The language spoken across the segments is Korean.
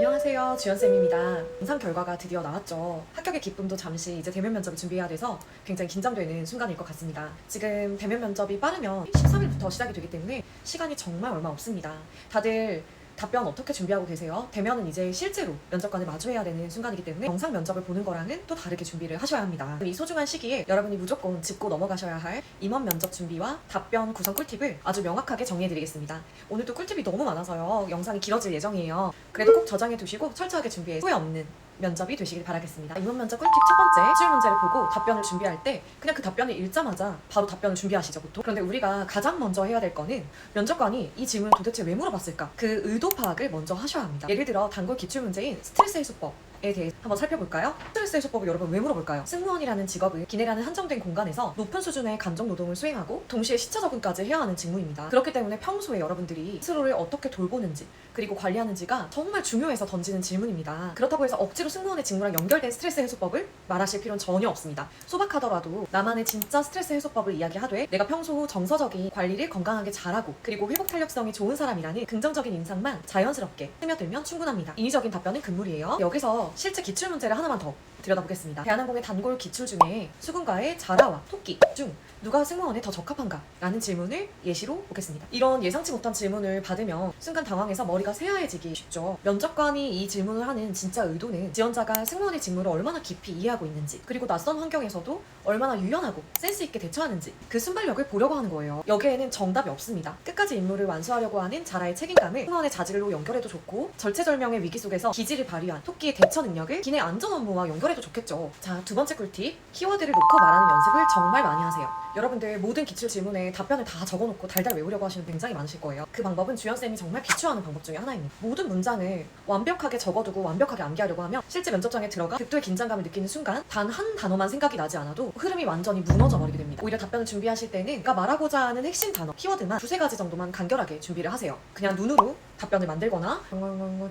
안녕하세요, 주연쌤입니다. 영상 결과가 드디어 나왔죠. 합격의 기쁨도 잠시 이제 대면 면접을 준비해야 돼서 굉장히 긴장되는 순간일 것 같습니다. 지금 대면 면접이 빠르면 13일부터 시작이 되기 때문에 시간이 정말 얼마 없습니다. 다들 답변 어떻게 준비하고 계세요? 대면은 이제 실제로 면접관을 마주해야 되는 순간이기 때문에 영상 면접을 보는 거랑은 또 다르게 준비를 하셔야 합니다. 이 소중한 시기에 여러분이 무조건 짚고 넘어가셔야 할 임원 면접 준비와 답변 구성 꿀팁을 아주 명확하게 정리해드리겠습니다. 오늘도 꿀팁이 너무 많아서요. 영상이 길어질 예정이에요. 그래도 꼭 저장해 두시고 철저하게 준비해 후회 없는 면접이 되시길 바라겠습니다. 임원 면접 꿀팁 첫 번째, 기출 문제를 보고 답변을 준비할 때 그냥 그 답변을 읽자마자 바로 답변을 준비하시죠, 보통. 그런데 우리가 가장 먼저 해야 될 거는 면접관이 이 질문을 도대체 왜 물어봤을까? 그 의도 파악을 먼저 하셔야 합니다. 예를 들어 단골 기출 문제인 스트레스 해소법에 대해 한번 살펴볼까요? 스트레스 해소법을 여러분 왜 물어볼까요? 승무원이라는 직업은 기내라는 한정된 공간에서 높은 수준의 감정 노동을 수행하고 동시에 시차 적응까지 해야 하는 직무입니다. 그렇기 때문에 평소에 여러분들이 스스로를 어떻게 돌보는지 그리고 관리하는지가 정말 중요해서 던지는 질문입니다. 그렇다고 해서 억지로 승무원의 직무랑 연결된 스트레스 해소법을 말하실 필요는 전혀 없습니다. 소박하더라도 나만의 진짜 스트레스 해소법을 이야기하되 내가 평소 정서적인 관리를 건강하게 잘하고 그리고 회복 탄력성이 좋은 사람이라는 긍정적인 인상만 자연스럽게 스며들면 충분합니다. 인위적인 답변은 금물이에요. 여기서 실제 기출 문제를 하나만 더 들여다보겠습니다. 대한항공의 단골 기출 중에 수군가의 자라와 토끼 중 누가 승무원에 더 적합한가? 라는 질문을 예시로 보겠습니다. 이런 예상치 못한 질문을 받으면 순간 당황해서 머리가 새하얘지기 쉽죠. 면접관이 이 질문을 하는 진짜 의도는 지원자가 승무원의 직무를 얼마나 깊이 이해하고 있는지 그리고 낯선 환경에서도 얼마나 유연하고 센스 있게 대처하는지 그 순발력을 보려고 하는 거예요. 여기에는 정답이 없습니다. 끝까지 임무를 완수하려고 하는 자라의 책임감을 승무원의 자질로 연결해도 좋고 절체절명의 위기 속에서 기지를 발휘한 토끼의 대처 능력을 기내 안전 업무와 연결해도 좋겠죠. 자, 두 번째 꿀팁, 키워드를 놓고 말하는 연습을 정말 많이 하세요. 여러분들 모든 기출 질문에 답변을 다 적어놓고 달달 외우려고 하시는 굉장히 많으실 거예요. 그 방법은 주연쌤이 정말 비추하는 방법 중에 하나입니다. 모든 문장을 완벽하게 적어두고 완벽하게 암기하려고 하면 실제 면접장에 들어가 극도의 긴장감을 느끼는 순간 단 한 단어만 생각이 나지 않아도 흐름이 완전히 무너져 버리게 됩니다. 오히려 답변을 준비하실 때는 내가 말하고자 하는 핵심 단어, 키워드만 두세 가지 정도만 간결하게 준비를 하세요. 그냥 눈으로 답변을 만들거나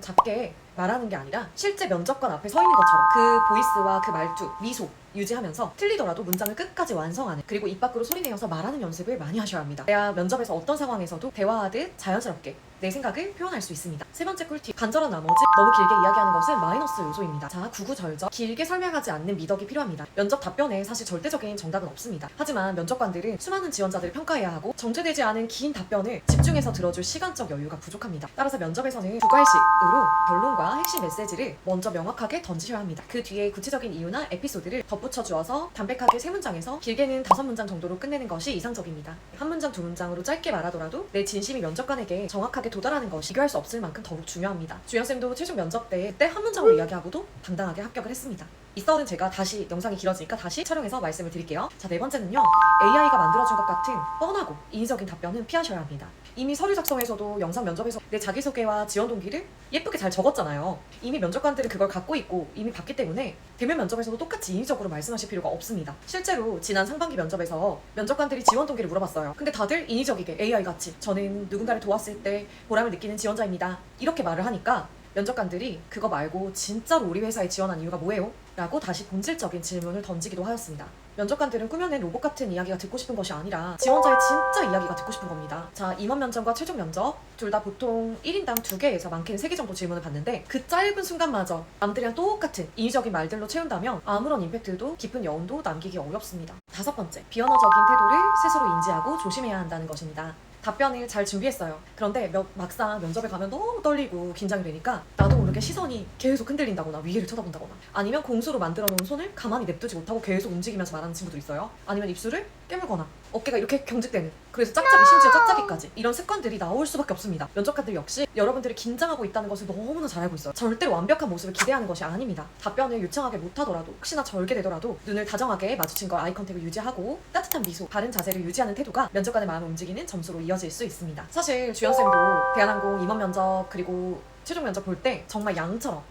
작게 말하는 게 아니라 실제 면접관 앞에 서 있는 것처럼 그 보이스와 그 말투, 미소 유지하면서 틀리더라도 문장을 끝까지 완성하는, 그리고 입 밖으로 소리내어서 말하는 연습을 많이 하셔야 합니다. 그래야 면접에서 어떤 상황에서도 대화하듯 자연스럽게 내 생각을 표현할 수 있습니다. 세 번째 꿀팁, 간절한 나머지 너무 길게 이야기하는 것은 마이너스 요소입니다. 자, 구구절절 길게 설명하지 않는 미덕이 필요합니다. 면접 답변에 사실 절대적인 정답은 없습니다. 하지만 면접관들은 수많은 지원자들을 평가해야 하고 정제되지 않은 긴 답변을 집중해서 들어줄 시간적 여유가 부족합니다. 따라서 면접에서는 두 갈씩으로 결론과 핵심 메시지를 먼저 명확하게 던지셔야 합니다. 그 뒤에 구체적인 이유나 에피소드를 덧붙여 주어서 담백하게 세 문장에서 길게는 5문장 정도로 끝내는 것이 이상적입니다. 한 문장, 두 문장으로 짧게 말하더라도 내 진심이 면접관에게 정확하게 도달하는 것이 비교할 수 없을 만큼 더욱 중요합니다. 주연쌤도 최종 면접 때 한 문장으로 이야기하고도 당당하게 합격을 했습니다. 이 썰은 제가 다시 영상이 길어지니까 다시 촬영해서 말씀을 드릴게요. 자, 네 번째는요, AI가 만들어준 것 같은 뻔하고 인위적인 답변은 피하셔야 합니다. 이미 서류 작성에서도 영상 면접에서 내 자기소개와 지원 동기를 예쁘게 잘 적었잖아요. 이미 면접관들은 그걸 갖고 있고 이미 봤기 때문에 대면 면접에서도 똑같이 인위적으로 말씀하실 필요가 없습니다. 실제로 지난 상반기 면접에서 면접관들이 지원 동기를 물어봤어요. 근데 다들 인위적이게 AI같이 저는 누군가를 도왔을 때 보람을 느끼는 지원자입니다, 이렇게 말을 하니까 면접관들이 그거 말고 진짜로 우리 회사에 지원한 이유가 뭐예요? 라고 다시 본질적인 질문을 던지기도 하였습니다. 면접관들은 꾸며낸 로봇 같은 이야기가 듣고 싶은 것이 아니라 지원자의 진짜 이야기가 듣고 싶은 겁니다. 자, 임원 면접과 최종 면접 둘 다 보통 1인당 2개에서 많게는 3개 정도 질문을 받는데 그 짧은 순간마저 남들이랑 똑같은 인위적인 말들로 채운다면 아무런 임팩트도 깊은 여운도 남기기 어렵습니다. 다섯 번째, 비언어적인 태도를 스스로 인지하고 조심해야 한다는 것입니다. 답변을 잘 준비했어요. 그런데 막상 면접에 가면 너무 떨리고 긴장이 되니까 나도 모르게 시선이 계속 흔들린다거나 위를 쳐다본다거나, 아니면 공수로 만들어 놓은 손을 가만히 냅두지 못하고 계속 움직이면서 말하는 친구도 있어요. 아니면 입술을 깨물거나 어깨가 이렇게 경직되는, 그래서 짝짝이, 심지어 짝짝이까지, 이런 습관들이 나올 수밖에 없습니다. 면접관들 역시 여러분들이 긴장하고 있다는 것을 너무나 잘 알고 있어요. 절대로 완벽한 모습을 기대하는 것이 아닙니다. 답변을 유창하게 못하더라도, 혹시나 절게 되더라도 눈을 다정하게 마주친 걸 아이 컨택을 유지하고 따뜻한 미소, 바른 자세를 유지하는 태도가 면접관의 마음을 움직이는 점수로 이어질 수 있습니다. 사실 주연쌤도 대한항공 임원 면접 그리고 최종 면접 볼 때 정말 양처럼,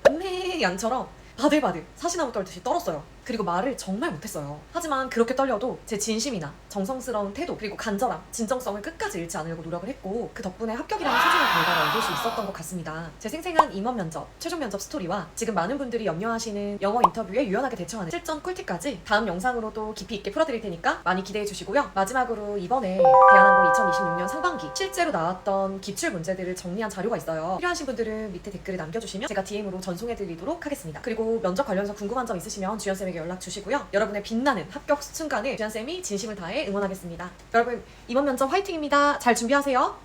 양처럼 바들바들 사시나무 떨듯이 떨었어요. 그리고 말을 정말 못했어요. 하지만 그렇게 떨려도 제 진심이나 정성스러운 태도 그리고 간절함, 진정성을 끝까지 잃지 않으려고 노력을 했고 그 덕분에 합격이라는 소중한 결과를 얻을 수 있었던 것 같습니다. 제 생생한 임원 면접, 최종 면접 스토리와 지금 많은 분들이 염려하시는 영어 인터뷰에 유연하게 대처하는 실전 꿀팁까지 다음 영상으로도 깊이 있게 풀어드릴 테니까 많이 기대해 주시고요. 마지막으로 이번에 대한항공 2026년 상반기 실제로 나왔던 기출 문제들을 정리한 자료가 있어요. 필요하신 분들은 밑에 댓글에 남겨주시면 제가 DM으로 전송해드리도록 하겠습니다. 그리고 면접 관련해서 궁금한 점 있으시면 주연쌤에게 연락 주시고요. 여러분의 빛나는 합격 순간을 주연쌤이 진심을 다해 응원하겠습니다. 여러분 이번 면접 화이팅입니다. 잘 준비하세요.